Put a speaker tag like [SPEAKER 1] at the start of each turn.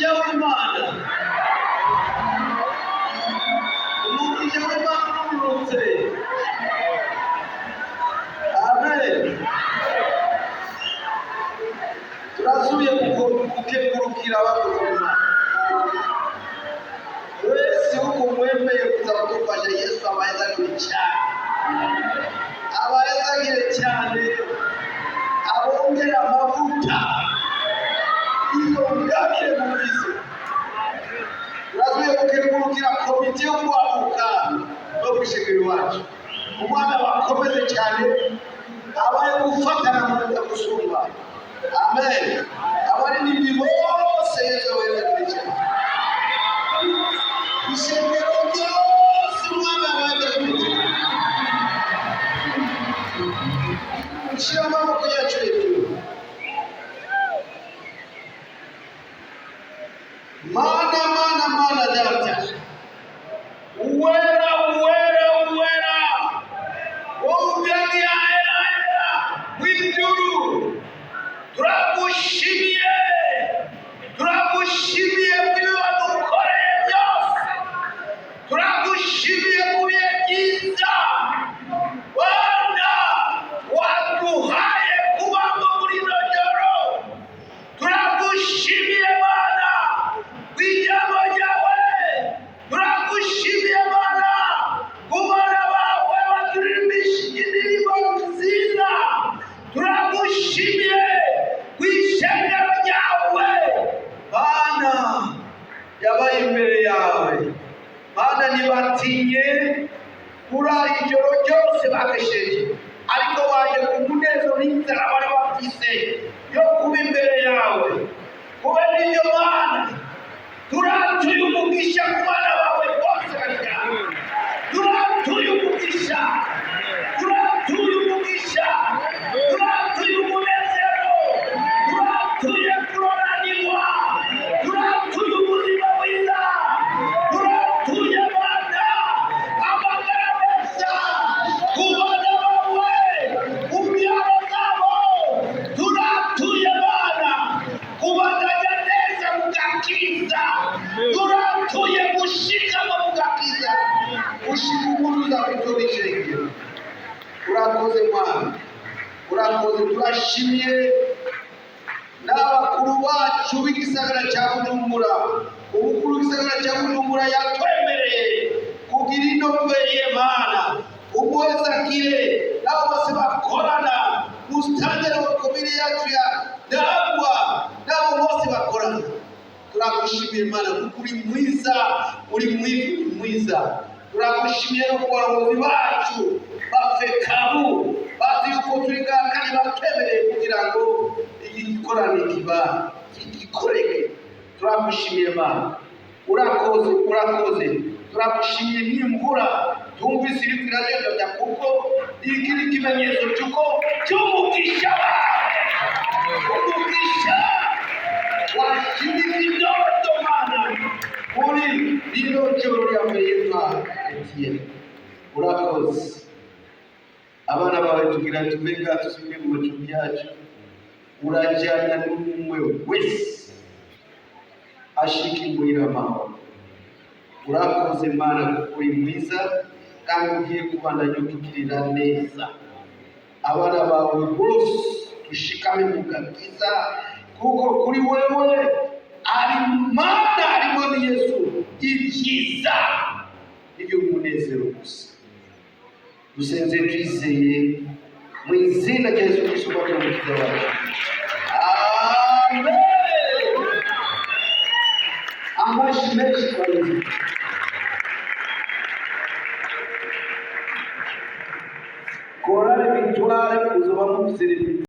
[SPEAKER 1] umugisha w'Imana, umugisha w'Imana ururutse. Amen. Turasubiye gukengurukira abakozi b'Imana. Wese uko mwemeye kuza kudufasha, Yesu abayezagire cyane, abayezagire cyane, abongera amavuta izo ngabire mubize. Turasubiye gukengurukira komite yo kwabuka no gushigira iwacu. Umwana bakomeze cyane, abaye gufatana mu gusumba. Amen. Abari n'ibindi bose Yesu abayezagire cyane. Ishengero ryose umwana abayezagire cyane. Ushyira amaboko yacu hejuru. Mana, mana, mana data, uwera, uwera, uwera, wongera era era w'ijuru. Turagushimiye, turagushimiye ibyo wadukoreye byose, turagushimiye ku bihe byiza Bwana waduhaye kubaho muri ino joro. Turagushimiye Bwana w'ijambo ryawe, turagushimiye Bwana ku bana bawe baturimbisha indirimbo nziza, turagushimiye ku ishengero ryawe Bwana yabaye imbere yawe. Bwana ntibatinye kuri ijoro ryose bagesheje, ariko baje ku munezero n'inzara bari bafise yo kuba imbere yawe. Kubera ibyo Bwana turatuye umugisha ku bana bawe bose baryamye, turatuye umugisha, turatuye umugisha, turatuye umunezero, turatuye kuroranirwa, turatuye ubuzima bwiza, turatuye Bwana amagara meza ku bana bawe, ku byaro zabo. Turatuye Bwana kubaganya neza mu gakiza, turatuye gushikama mu gakiza, gushika umuruza kutora ishengero. Urakoze Bwana, urakoze. Turashimiye n'abakuru bacu b'igisagara cya Bujumbura. Umukuru w'igisagara cya Bujumbura yatwemereye kugira inoveye Mana, umwezagire n'abo bose bakorana musitanteri wa komine yacu ya Ndagwa, n'abo bose bakorana. Turagushimiye Mana kuko uri mwiza, uri mwiza. Turagushimiye no ku bayobozi bacu bafekabu, bazi yuko turi ngaha kandi batwemereye kugira ngo iki gikorane gikoreke. Turagushimiye Mana, urakoze, urakoze. Turagushimiye n'imvura tumvise iri kwiragenda, kuko iki ni ikimenyetso cy'umugisha wawe, umugisha washimika indoto Mana muri rino joro ryawe yitwa Etienne. Urakoze. Abana bawe tugira tuve ngaha tusubire mu macumbi yacu, urajyana n'umwe wese ashika imuhira amahoro. Urakoze Mana kuko uri mwiza kandi ugiye kubandanya utugirira neza. Abana bawe bose dushikame mu gakiza, kuko kuri wewe ari Mana, arimo ni Yesu, ibyiza ibyo umunezero gusa. Dusenze twizeye mu izina rya Yesu Kristo, umukiza wacu.